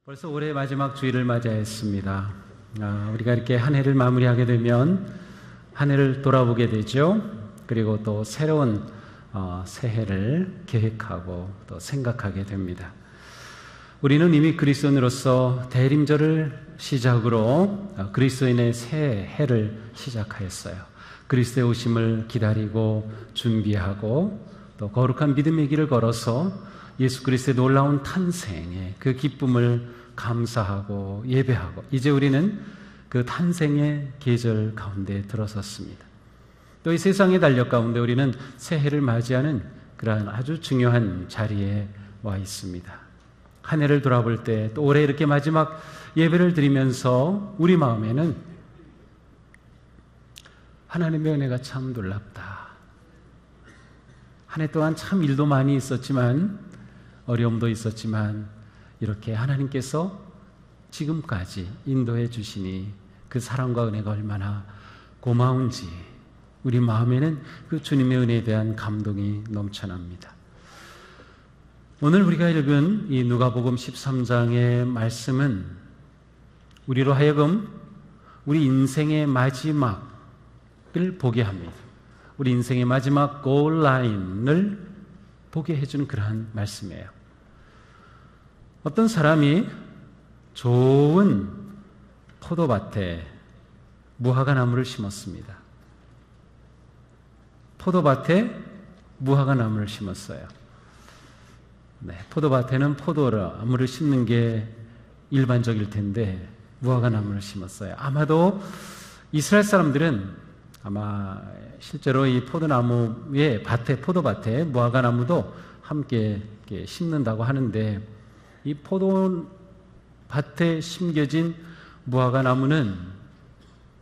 벌써 올해 마지막 주일을 맞이했습니다. 우리가 이렇게 한 해를 마무리하게 되면 한 해를 돌아보게 되죠. 그리고 또 새로운 새해를 계획하고 또 생각하게 됩니다. 우리는 이미 그리스도인으로서 대림절을 시작으로 그리스도인의 새 해를 시작하였어요. 그리스도의 오심을 기다리고 준비하고 또 거룩한 믿음의 길을 걸어서 예수 그리스도의 놀라운 탄생의 그 기쁨을 감사하고 예배하고 이제 우리는 그 탄생의 계절 가운데 들어섰습니다. 또 이 세상의 달력 가운데 우리는 새해를 맞이하는 그러한 아주 중요한 자리에 와 있습니다. 한 해를 돌아볼 때 또 올해 이렇게 마지막 예배를 드리면서 우리 마음에는 하나님의 은혜가 참 놀랍다. 한 해 동안 참 일도 많이 있었지만 어려움도 있었지만 이렇게 하나님께서 지금까지 인도해 주시니 그 사랑과 은혜가 얼마나 고마운지 우리 마음에는 그 주님의 은혜에 대한 감동이 넘쳐납니다. 오늘 우리가 읽은 이 누가복음 13장의 말씀은 우리로 하여금 우리 인생의 마지막을 보게 합니다. 우리 인생의 마지막 골라인을 보게 해주는 그러한 말씀이에요. 어떤 사람이 좋은 포도밭에 무화과 나무를 심었습니다. 포도밭에 무화과 나무를 심었어요. 포도밭에는 포도나무를 심는 게 일반적일 텐데 무화과 나무를 심었어요. 아마도 이스라엘 사람들은 아마 실제로 이 포도나무의 포도밭에 무화과 나무도 함께 심는다고 하는데 이 포도밭에 심겨진 무화과 나무는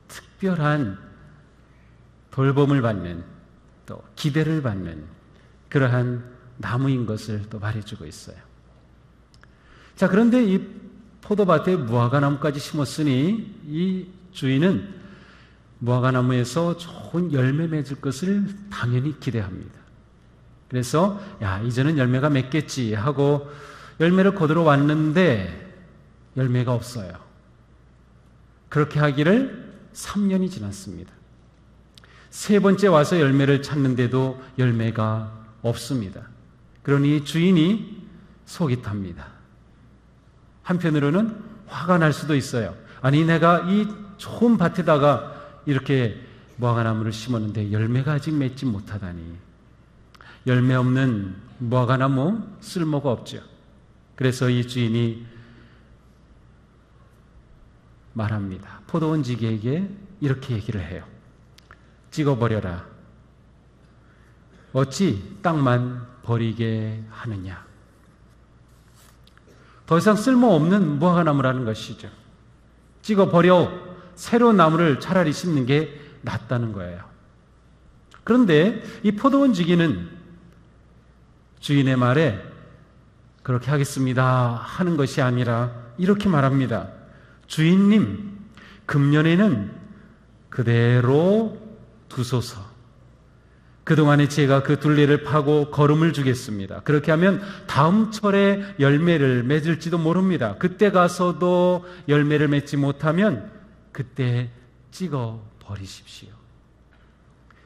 특별한 돌봄을 받는 또 기대를 받는 그러한 나무인 것을 또 말해주고 있어요. 자, 그런데 이 포도밭에 무화과 나무까지 심었으니 이 주인은 무화과 나무에서 좋은 열매 맺을 것을 당연히 기대합니다. 그래서 이제는 열매가 맺겠지 하고 열매를 거두러 왔는데 열매가 없어요. 그렇게 하기를 3년이 지났습니다. 세 번째 와서 열매를 찾는데도 열매가 없습니다. 그러니 주인이 속이 탑니다. 한편으로는 화가 날 수도 있어요. 아니, 내가 이 좋은 밭에다가 이렇게 무화과 나무를 심었는데 열매가 아직 맺지 못하다니. 열매 없는 무화과 나무 쓸모가 없죠. 그래서 이 주인이 말합니다. 포도원지기에게 이렇게 얘기를 해요. 찍어버려라. 어찌 땅만 버리게 하느냐. 더 이상 쓸모없는 무화과 나무라는 것이죠. 찍어버려 새로운 나무를 차라리 심는 게 낫다는 거예요. 그런데 이 포도원지기는 주인의 말에 그렇게 하겠습니다 하는 것이 아니라 이렇게 말합니다. 주인님, 금년에는 그대로 두소서. 그동안에 제가 그 둘레를 파고 거름을 주겠습니다. 그렇게 하면 다음 철에 열매를 맺을지도 모릅니다. 그때 가서도 열매를 맺지 못하면 그때 찍어 버리십시오.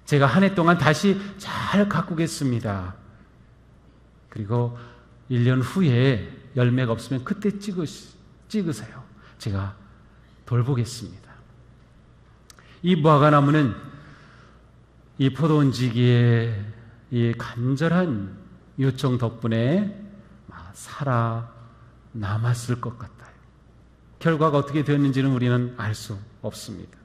제가 한 해 동안 다시 잘 가꾸겠습니다. 그리고 1년 후에 열매가 없으면 그때 찍으세요. 제가 돌보겠습니다. 이 무화과 나무는 이 포도원지기의 이 간절한 요청 덕분에 살아남았을 것 같아요. 결과가 어떻게 되었는지는 우리는 알 수 없습니다.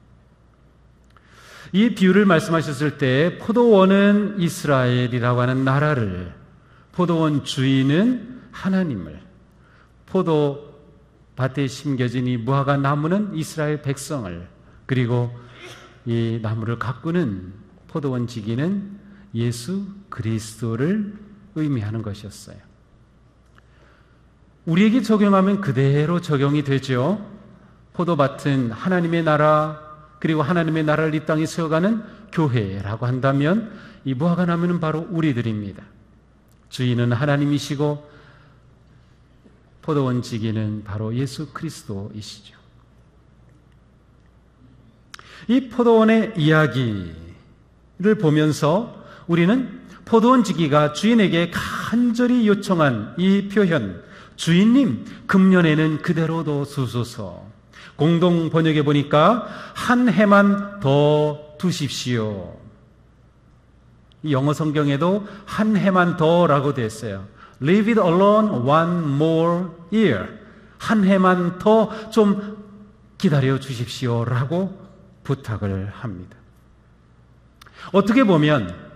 이 비유를 말씀하셨을 때 포도원은 이스라엘이라고 하는 나라를, 포도원 주인은 하나님을, 포도밭에 심겨진 이 무화과 나무는 이스라엘 백성을, 그리고 이 나무를 가꾸는 포도원 지기는 예수 그리스도를 의미하는 것이었어요. 우리에게 적용하면 그대로 적용이 되죠. 포도밭은 하나님의 나라, 그리고 하나님의 나라를 이 땅에 세워가는 교회라고 한다면 이 무화과 나무는 바로 우리들입니다. 주인은 하나님이시고 포도원 지기는 바로 예수 그리스도이시죠. 이 포도원의 이야기를 보면서 우리는 포도원 지기가 주인에게 간절히 요청한 이 표현, 주인님, 금년에는 그대로 둬주소서. 공동 번역에 보니까 한 해만 더 두십시오. 이 영어 성경에도 한 해만 더라고 되어 있어요. Leave it alone one more year. 한 해만 더 좀 기다려 주십시오라고 부탁을 합니다. 어떻게 보면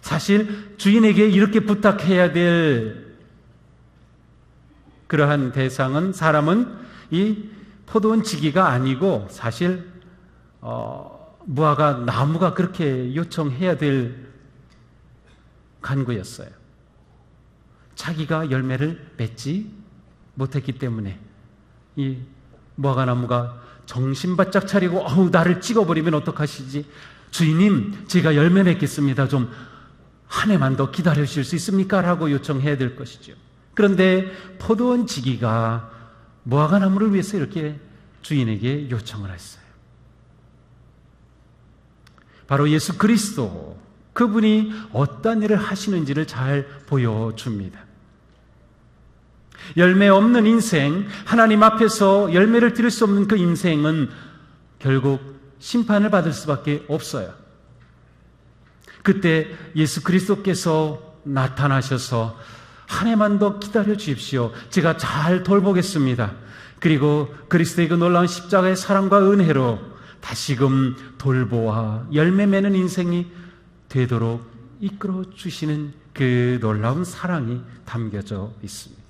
사실 주인에게 이렇게 부탁해야 될 그러한 대상은, 사람은 이 포도원 지기가 아니고 사실 무화과 나무가 그렇게 요청해야 될 간구였어요. 자기가 열매를 맺지 못했기 때문에 이 무화과 나무가 정신 바짝 차리고 나를 찍어버리면 어떡하시지? 주인님, 제가 열매 맺겠습니다. 좀 한 해만 더 기다려 주실 수 있습니까? 라고 요청해야 될 것이죠. 그런데 포도원 지기가 무화과 나무를 위해서 이렇게 주인에게 요청을 했어요. 바로 예수 그리스도, 그분이 어떤 일을 하시는지를 잘 보여줍니다. 열매 없는 인생, 하나님 앞에서 열매를 드릴 수 없는 그 인생은 결국 심판을 받을 수밖에 없어요. 그때 예수 그리스도께서 나타나셔서 한 해만 더 기다려 주십시오. 제가 잘 돌보겠습니다. 그리고 그리스도의 그 놀라운 십자가의 사랑과 은혜로 다시금 돌보아 열매 맺는 인생이 되도록 이끌어 주시는 그 놀라운 사랑이 담겨져 있습니다.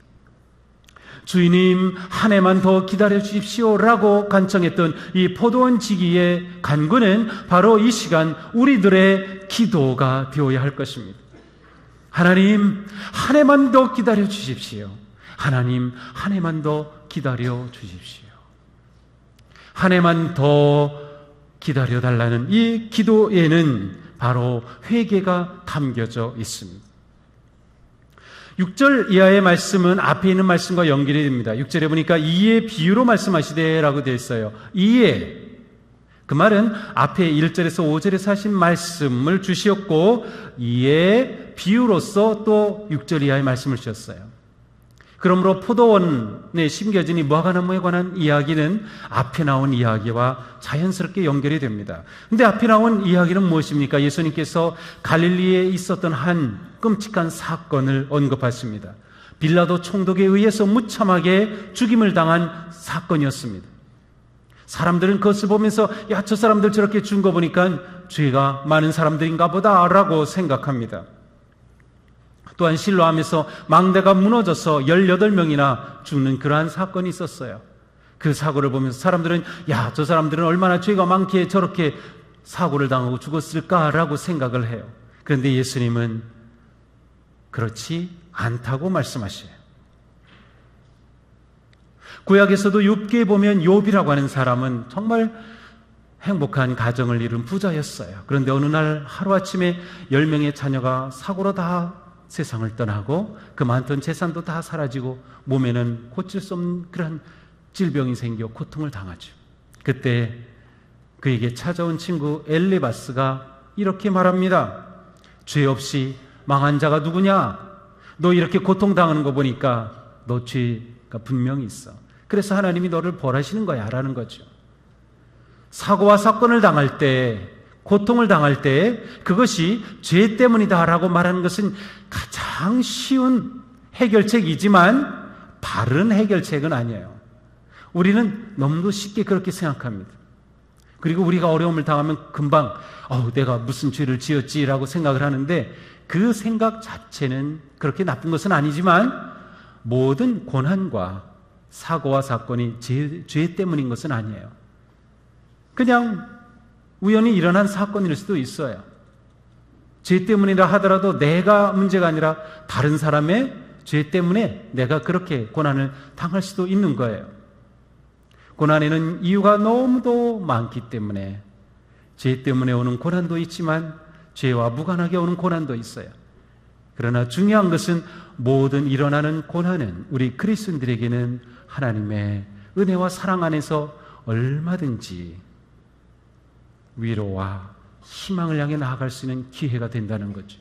주인님, 한 해만 더 기다려 주십시오라고 간청했던 이 포도원 지기의 간구는 바로 이 시간 우리들의 기도가 되어야 할 것입니다. 하나님, 한 해만 더 기다려 주십시오. 하나님, 한 해만 더 기다려 주십시오. 한 해만 더 기다려 달라는 이 기도에는 바로 회개가 담겨져 있습니다. 6절 이하의 말씀은 앞에 있는 말씀과 연결이 됩니다. 6절에 보니까 이의 비유로 말씀하시되라고 되어 있어요. 이의, 그 말은 앞에 1절에서 5절에서 하신 말씀을 주시었고 이의 비유로서 또 6절 이하의 말씀을 주셨어요. 그러므로 포도원에 심겨진 이 무화과나무에 관한 이야기는 앞에 나온 이야기와 자연스럽게 연결이 됩니다. 그런데 앞에 나온 이야기는 무엇입니까? 예수님께서 갈릴리에 있었던 한 끔찍한 사건을 언급하십니다. 빌라도 총독에 의해서 무참하게 죽임을 당한 사건이었습니다. 사람들은 그것을 보면서 야, 저 사람들 저렇게 죽은 거 보니까 죄가 많은 사람들인가 보다라고 생각합니다. 또한 실로암에서 망대가 무너져서 18명이나 죽는 그러한 사건이 있었어요. 그 사고를 보면서 사람들은 야, 저 사람들은 얼마나 죄가 많기에 저렇게 사고를 당하고 죽었을까라고 생각을 해요. 그런데 예수님은 그렇지 않다고 말씀하셔요. 구약에서도 욥기에 보면 욥이라고 하는 사람은 정말 행복한 가정을 이룬 부자였어요. 그런데 어느 날 하루아침에 10명의 자녀가 사고로 다 세상을 떠나고 그 많던 재산도 다 사라지고 몸에는 고칠 수 없는 그런 질병이 생겨 고통을 당하죠. 그때 그에게 찾아온 친구 엘리바스가 이렇게 말합니다. 죄 없이 망한 자가 누구냐? 너 이렇게 고통당하는 거 보니까 너 죄가 분명히 있어. 그래서 하나님이 너를 벌하시는 거야 라는 거죠. 사고와 사건을 당할 때, 고통을 당할 때 그것이 죄 때문이다 라고 말하는 것은 가장 쉬운 해결책이지만 바른 해결책은 아니에요. 우리는 너무도 쉽게 그렇게 생각합니다. 그리고 우리가 어려움을 당하면 금방 내가 무슨 죄를 지었지라고 생각을 하는데 그 생각 자체는 그렇게 나쁜 것은 아니지만 모든 고난과 사고와 사건이 죄 때문인 것은 아니에요. 그냥 우연히 일어난 사건일 수도 있어요. 죄 때문이라 하더라도 내가 문제가 아니라 다른 사람의 죄 때문에 내가 그렇게 고난을 당할 수도 있는 거예요. 고난에는 이유가 너무도 많기 때문에 죄 때문에 오는 고난도 있지만 죄와 무관하게 오는 고난도 있어요. 그러나 중요한 것은 모든 일어나는 고난은 우리 그리스도인들에게는 하나님의 은혜와 사랑 안에서 얼마든지 위로와 희망을 향해 나아갈 수 있는 기회가 된다는 거죠.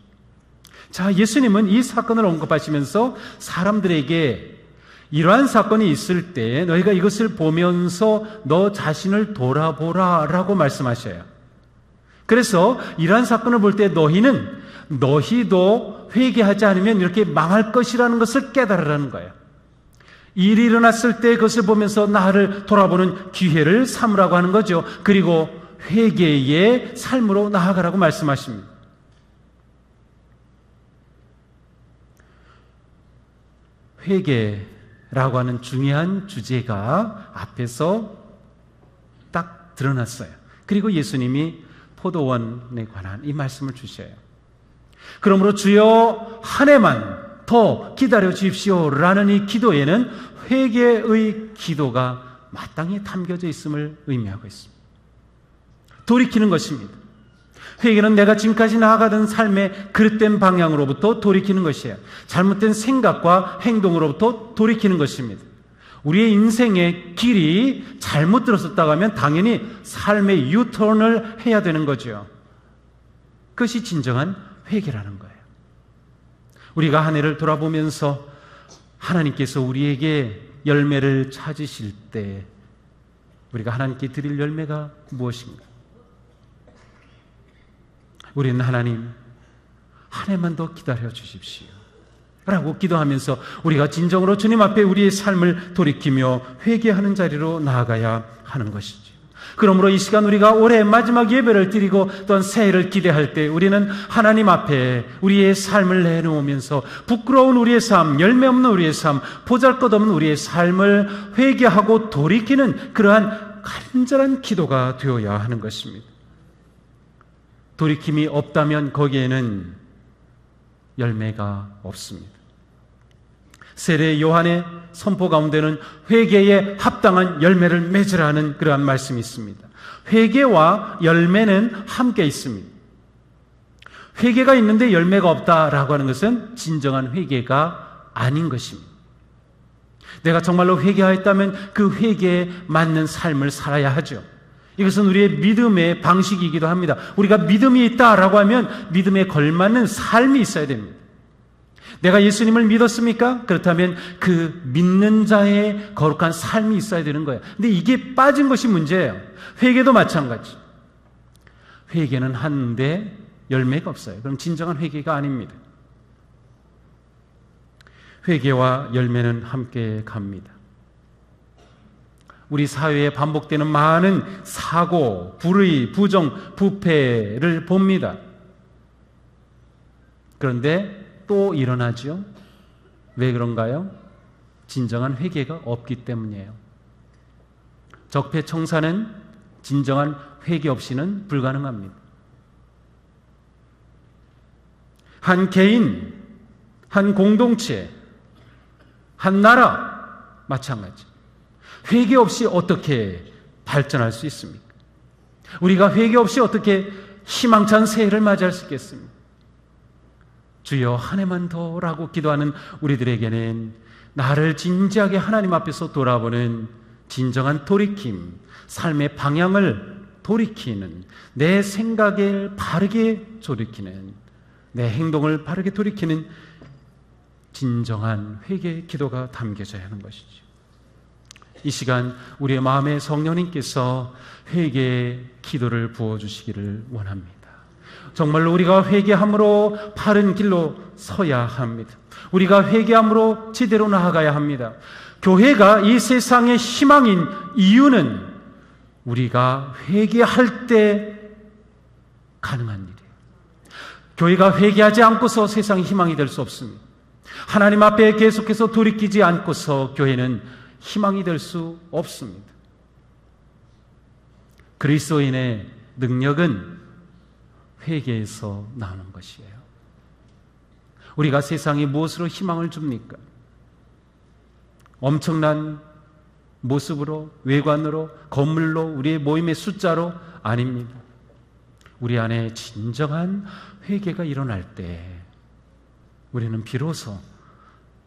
자, 예수님은 이 사건을 언급하시면서 사람들에게 이러한 사건이 있을 때 너희가 이것을 보면서 너 자신을 돌아보라 라고 말씀하셔요. 그래서 이러한 사건을 볼 때 너희도 회개하지 않으면 이렇게 망할 것이라는 것을 깨달으라는 거예요. 일이 일어났을 때 그것을 보면서 나를 돌아보는 기회를 삼으라고 하는 거죠. 그리고 회개의 삶으로 나아가라고 말씀하십니다. 회개라고 하는 중요한 주제가 앞에서 딱 드러났어요. 그리고 예수님이 포도원에 관한 이 말씀을 주셔요. 그러므로 주여 한 해만 더 기다려 주십시오 라는 이 기도에는 회개의 기도가 마땅히 담겨져 있음을 의미하고 있습니다. 돌이키는 것입니다. 회개는 내가 지금까지 나아가던 삶의 그릇된 방향으로부터 돌이키는 것이에요. 잘못된 생각과 행동으로부터 돌이키는 것입니다. 우리의 인생의 길이 잘못 들었었다고 하면 당연히 삶의 유턴을 해야 되는 거죠. 그것이 진정한 회개라는 거예요. 우리가 한 해를 돌아보면서 하나님께서 우리에게 열매를 찾으실 때 우리가 하나님께 드릴 열매가 무엇인가? 우리는 하나님 한 해만 더 기다려 주십시오 라고 기도하면서 우리가 진정으로 주님 앞에 우리의 삶을 돌이키며 회개하는 자리로 나아가야 하는 것이죠. 그러므로 이 시간 우리가 올해 마지막 예배를 드리고 또한 새해를 기대할 때 우리는 하나님 앞에 우리의 삶을 내놓으면서 부끄러운 우리의 삶, 열매 없는 우리의 삶, 보잘것없는 우리의 삶을 회개하고 돌이키는 그러한 간절한 기도가 되어야 하는 것입니다. 돌이킴이 없다면 거기에는 열매가 없습니다. 세례 요한의 선포 가운데는 회개에 합당한 열매를 맺으라는 그러한 말씀이 있습니다. 회개와 열매는 함께 있습니다. 회개가 있는데 열매가 없다라고 하는 것은 진정한 회개가 아닌 것입니다. 내가 정말로 회개하였다면 그 회개에 맞는 삶을 살아야 하죠. 이것은 우리의 믿음의 방식이기도 합니다. 우리가 믿음이 있다라고 하면 믿음에 걸맞는 삶이 있어야 됩니다. 내가 예수님을 믿었습니까? 그렇다면 그 믿는 자의 거룩한 삶이 있어야 되는 거예요. 근데 이게 빠진 것이 문제예요. 회개도 마찬가지. 회개는 하는데 열매가 없어요. 그럼 진정한 회개가 아닙니다. 회개와 열매는 함께 갑니다. 우리 사회에 반복되는 많은 사고, 불의, 부정, 부패를 봅니다. 그런데 또 일어나죠. 왜 그런가요? 진정한 회개가 없기 때문이에요. 적폐청산은 진정한 회개 없이는 불가능합니다. 한 개인, 한 공동체, 한 나라 마찬가지. 회개 없이 어떻게 발전할 수 있습니까? 우리가 회개 없이 어떻게 희망찬 새해를 맞이할 수 있겠습니까? 주여 한 해만 더라고 기도하는 우리들에게는 나를 진지하게 하나님 앞에서 돌아보는 진정한 돌이킴, 삶의 방향을 돌이키는, 내 생각을 바르게 돌이키는, 내 행동을 바르게 돌이키는 진정한 회개의 기도가 담겨져야 하는 것이죠. 이 시간 우리의 마음에 성령님께서 회개의 기도를 부어주시기를 원합니다. 정말로 우리가 회개함으로 바른 길로 서야 합니다. 우리가 회개함으로 제대로 나아가야 합니다. 교회가 이 세상의 희망인 이유는 우리가 회개할 때 가능한 일이에요. 교회가 회개하지 않고서 세상의 희망이 될 수 없습니다. 하나님 앞에 계속해서 돌이키지 않고서 교회는 희망이 될 수 없습니다. 그리스도인의 능력은 회개에서 나오는 것이에요. 우리가 세상에 무엇으로 희망을 줍니까? 엄청난 모습으로, 외관으로, 건물로, 우리의 모임의 숫자로? 아닙니다. 우리 안에 진정한 회개가 일어날 때 우리는 비로소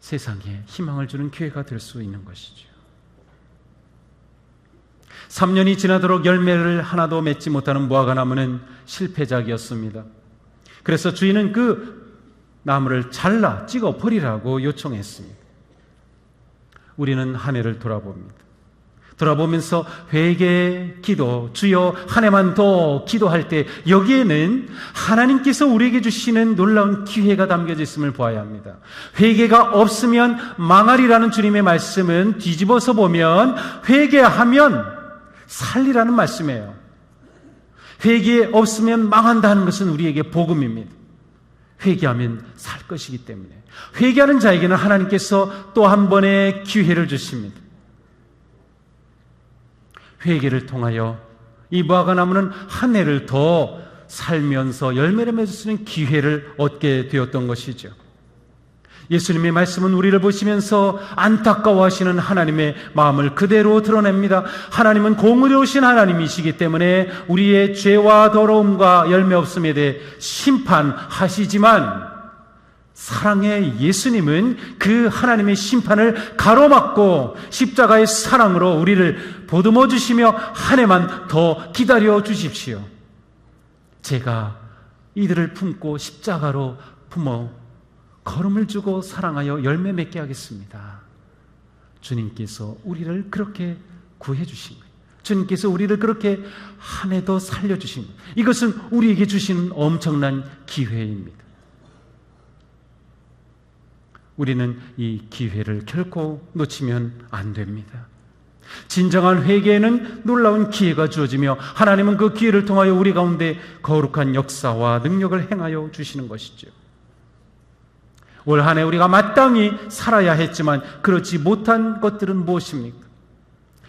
세상에 희망을 주는 기회가 될 수 있는 것이죠. 3년이 지나도록 열매를 하나도 맺지 못하는 무화과 나무는 실패작이었습니다. 그래서 주인은 그 나무를 잘라 찍어 버리라고 요청했습니다. 우리는 한 해를 돌아보면서 회개 기도, 주여 한 해만 더 기도할 때 여기에는 하나님께서 우리에게 주시는 놀라운 기회가 담겨져 있음을 보아야 합니다. 회개가 없으면 망하리라는 주님의 말씀은 뒤집어서 보면 회개하면 살리라는 말씀이에요. 회개 없으면 망한다는 것은 우리에게 복음입니다. 회개하면 살 것이기 때문에 회개하는 자에게는 하나님께서 또 한 번의 기회를 주십니다. 회개를 통하여 이 무화과 나무는 한 해를 더 살면서 열매를 맺을 수 있는 기회를 얻게 되었던 것이죠. 예수님의 말씀은 우리를 보시면서 안타까워하시는 하나님의 마음을 그대로 드러냅니다. 하나님은 공의로우신 하나님이시기 때문에 우리의 죄와 더러움과 열매 없음에 대해 심판하시지만 사랑의 예수님은 그 하나님의 심판을 가로막고 십자가의 사랑으로 우리를 보듬어 주시며 한 해만 더 기다려 주십시오. 제가 이들을 품고 십자가로 품어 걸음을 주고 사랑하여 열매 맺게 하겠습니다. 주님께서 우리를 그렇게 구해 주신 거예요. 주님께서 우리를 그렇게 한 해 더 살려주신 거예요. 이것은 우리에게 주시는 엄청난 기회입니다. 우리는 이 기회를 결코 놓치면 안 됩니다. 진정한 회개에는 놀라운 기회가 주어지며 하나님은 그 기회를 통하여 우리 가운데 거룩한 역사와 능력을 행하여 주시는 것이죠. 올 한 해 우리가 마땅히 살아야 했지만 그렇지 못한 것들은 무엇입니까?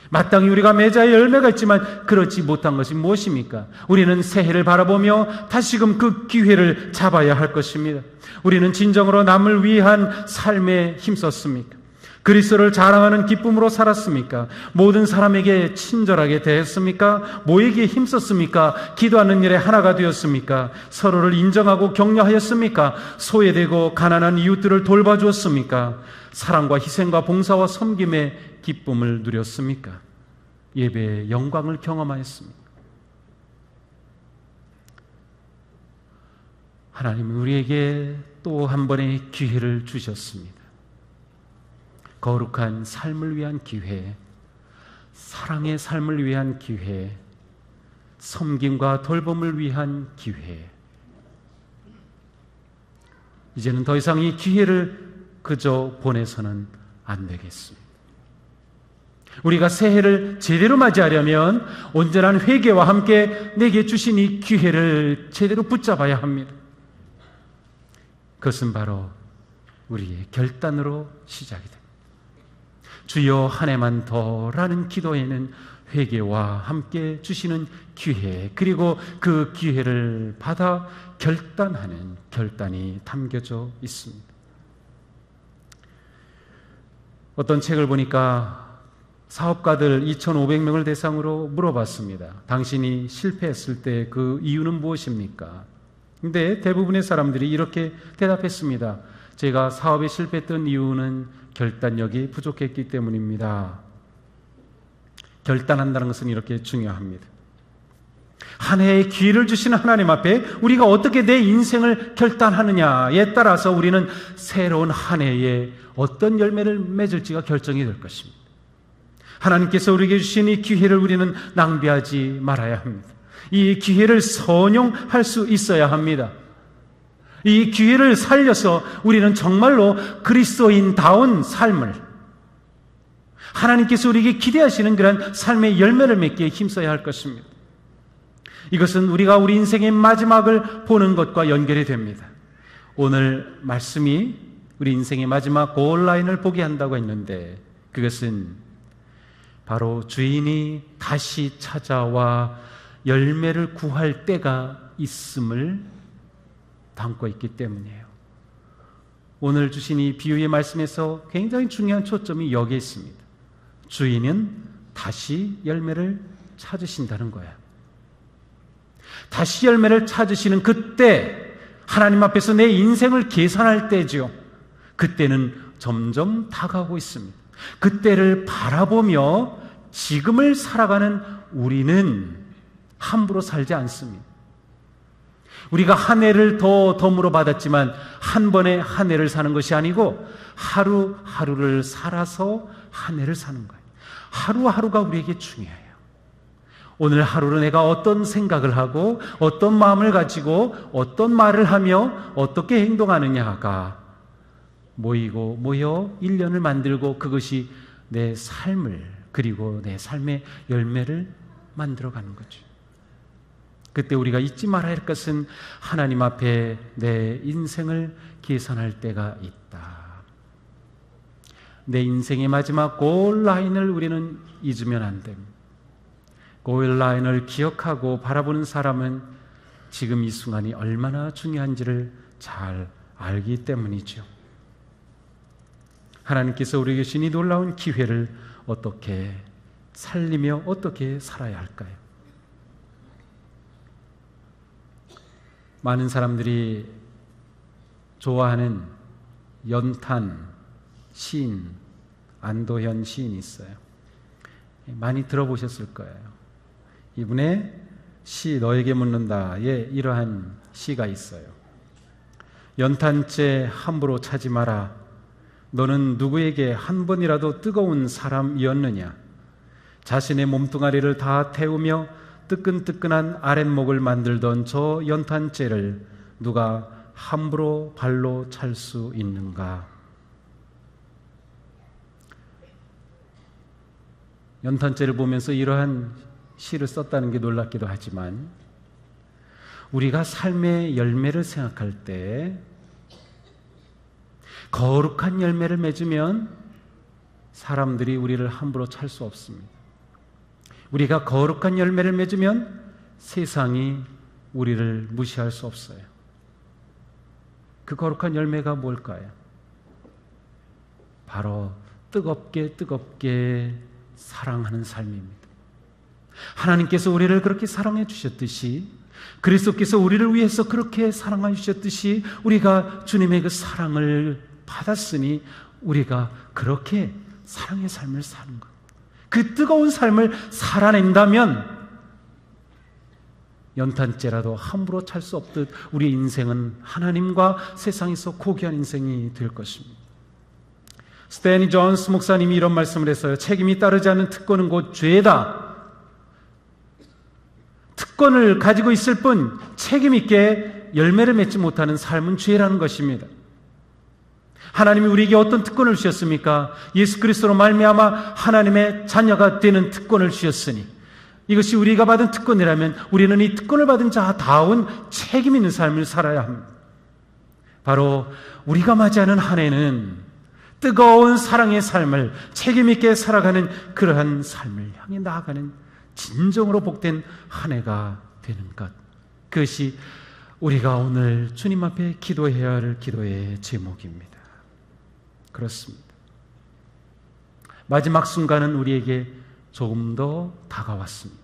마땅히 우리가 맺어야 열매가 있지만 그렇지 못한 것이 무엇입니까? 우리는 새해를 바라보며 다시금 그 기회를 잡아야 할 것입니다. 우리는 진정으로 남을 위한 삶에 힘썼습니까? 그리스도를 자랑하는 기쁨으로 살았습니까? 모든 사람에게 친절하게 대했습니까? 모이기에 힘썼습니까? 기도하는 일에 하나가 되었습니까? 서로를 인정하고 격려하였습니까? 소외되고 가난한 이웃들을 돌봐주었습니까? 사랑과 희생과 봉사와 섬김의 기쁨을 누렸습니까? 예배의 영광을 경험하였습니까? 하나님은 우리에게 또 한 번의 기회를 주셨습니다. 거룩한 삶을 위한 기회, 사랑의 삶을 위한 기회, 섬김과 돌봄을 위한 기회. 이제는 더 이상 이 기회를 그저 보내서는 안 되겠습니다. 우리가 새해를 제대로 맞이하려면 온전한 회개와 함께 내게 주신 이 기회를 제대로 붙잡아야 합니다. 그것은 바로 우리의 결단으로 시작이 됩니다. 주여 한 해만 더라는 기도에는 회개와 함께 주시는 기회, 그리고 그 기회를 받아 결단하는 결단이 담겨져 있습니다. 어떤 책을 보니까 사업가들 2,500명을 대상으로 물어봤습니다. 당신이 실패했을 때 그 이유는 무엇입니까? 근데 대부분의 사람들이 이렇게 대답했습니다. 제가 사업에 실패했던 이유는 결단력이 부족했기 때문입니다. 결단한다는 것은 이렇게 중요합니다. 한 해의 기회를 주시는 하나님 앞에 우리가 어떻게 내 인생을 결단하느냐에 따라서 우리는 새로운 한 해에 어떤 열매를 맺을지가 결정이 될 것입니다. 하나님께서 우리에게 주신 이 기회를 우리는 낭비하지 말아야 합니다. 이 기회를 선용할 수 있어야 합니다. 이 기회를 살려서 우리는 정말로 그리스도인다운 삶을, 하나님께서 우리에게 기대하시는 그런 삶의 열매를 맺기에 힘써야 할 것입니다. 이것은 우리가 우리 인생의 마지막을 보는 것과 연결이 됩니다. 오늘 말씀이 우리 인생의 마지막 골라인을 보게 한다고 했는데 그것은 바로 주인이 다시 찾아와 열매를 구할 때가 있음을 담고 있기 때문이에요. 오늘 주신 이 비유의 말씀에서 굉장히 중요한 초점이 여기에 있습니다. 주인은 다시 열매를 찾으신다는 거예요. 다시 열매를 찾으시는 그때 하나님 앞에서 내 인생을 계산할 때죠. 그때는 점점 다가오고 있습니다. 그때를 바라보며 지금을 살아가는 우리는 함부로 살지 않습니다. 우리가 한 해를 더 덤으로 받았지만 한 번에 한 해를 사는 것이 아니고 하루하루를 살아서 한 해를 사는 거예요. 하루하루가 우리에게 중요해요. 오늘 하루를 내가 어떤 생각을 하고 어떤 마음을 가지고 어떤 말을 하며 어떻게 행동하느냐가 모여 1년을 만들고 그것이 내 삶을 그리고 내 삶의 열매를 만들어가는 거죠. 그때 우리가 잊지 말아야 할 것은 하나님 앞에 내 인생을 계산할 때가 있다. 내 인생의 마지막 골 라인을 우리는 잊으면 안 됩니다. 골 라인을 기억하고 바라보는 사람은 지금 이 순간이 얼마나 중요한지를 잘 알기 때문이죠. 하나님께서 우리에게 주신 이 놀라운 기회를 어떻게 살리며 어떻게 살아야 할까요? 많은 사람들이 좋아하는 연탄 시인 안도현 시인이 있어요. 많이 들어보셨을 거예요. 이분의 시 너에게 묻는다에 이러한 시가 있어요. 연탄재 함부로 차지 마라. 너는 누구에게 한 번이라도 뜨거운 사람이었느냐? 자신의 몸뚱아리를 다 태우며 뜨끈뜨끈한 아랫목을 만들던 저 연탄재를 누가 함부로 발로 찰 수 있는가? 연탄재를 보면서 이러한 시를 썼다는 게 놀랍기도 하지만 우리가 삶의 열매를 생각할 때 거룩한 열매를 맺으면 사람들이 우리를 함부로 찰 수 없습니다. 우리가 거룩한 열매를 맺으면 세상이 우리를 무시할 수 없어요. 그 거룩한 열매가 뭘까요? 바로 뜨겁게 사랑하는 삶입니다. 하나님께서 우리를 그렇게 사랑해 주셨듯이 그리스도께서 우리를 위해서 그렇게 사랑해 주셨듯이 우리가 주님의 그 사랑을 받았으니 우리가 그렇게 사랑의 삶을 사는 것. 그 뜨거운 삶을 살아낸다면 연탄재라도 함부로 찰 수 없듯 우리 인생은 하나님과 세상에서 고귀한 인생이 될 것입니다. 스탠리 존스 목사님이 이런 말씀을 했어요. 책임이 따르지 않는 특권은 곧 죄다. 특권을 가지고 있을 뿐 책임 있게 열매를 맺지 못하는 삶은 죄라는 것입니다. 하나님이 우리에게 어떤 특권을 주셨습니까? 예수 그리스도로 말미암아 하나님의 자녀가 되는 특권을 주셨으니 이것이 우리가 받은 특권이라면 우리는 이 특권을 받은 자다운 책임 있는 삶을 살아야 합니다. 바로 우리가 맞이하는 한 해는 뜨거운 사랑의 삶을 책임 있게 살아가는 그러한 삶을 향해 나아가는 진정으로 복된 한 해가 되는 것. 그것이 우리가 오늘 주님 앞에 기도해야 할 기도의 제목입니다. 그렇습니다. 마지막 순간은 우리에게 조금 더 다가왔습니다.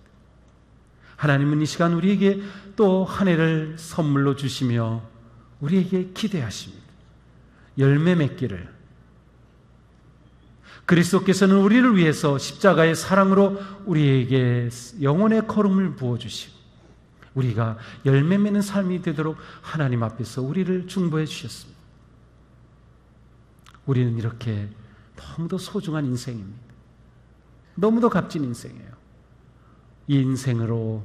하나님은 이 시간 우리에게 또 한 해를 선물로 주시며 우리에게 기대하십니다. 열매 맺기를. 그리스도께서는 우리를 위해서 십자가의 사랑으로 우리에게 영혼의 거름을 부어주시고 우리가 열매 맺는 삶이 되도록 하나님 앞에서 우리를 중보해 주셨습니다. 우리는 이렇게 너무도 소중한 인생입니다. 너무도 값진 인생이에요. 이 인생으로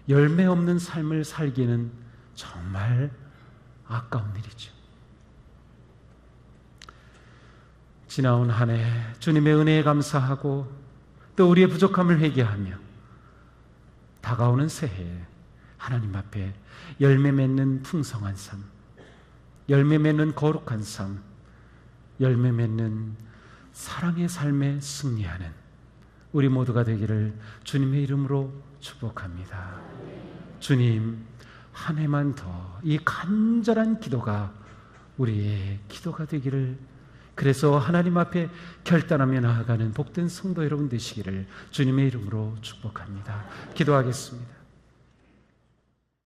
열매 없는 삶을 살기는 정말 아까운 일이죠. 지나온 한 해 주님의 은혜에 감사하고 또 우리의 부족함을 회개하며 다가오는 새해 하나님 앞에 열매 맺는 풍성한 삶, 열매 맺는 거룩한 삶, 열매 맺는 사랑의 삶에 승리하는 우리 모두가 되기를 주님의 이름으로 축복합니다. 주님, 한 해만 더 이 간절한 기도가 우리의 기도가 되기를, 그래서 하나님 앞에 결단하며 나아가는 복된 성도 여러분 되시기를 주님의 이름으로 축복합니다. 기도하겠습니다.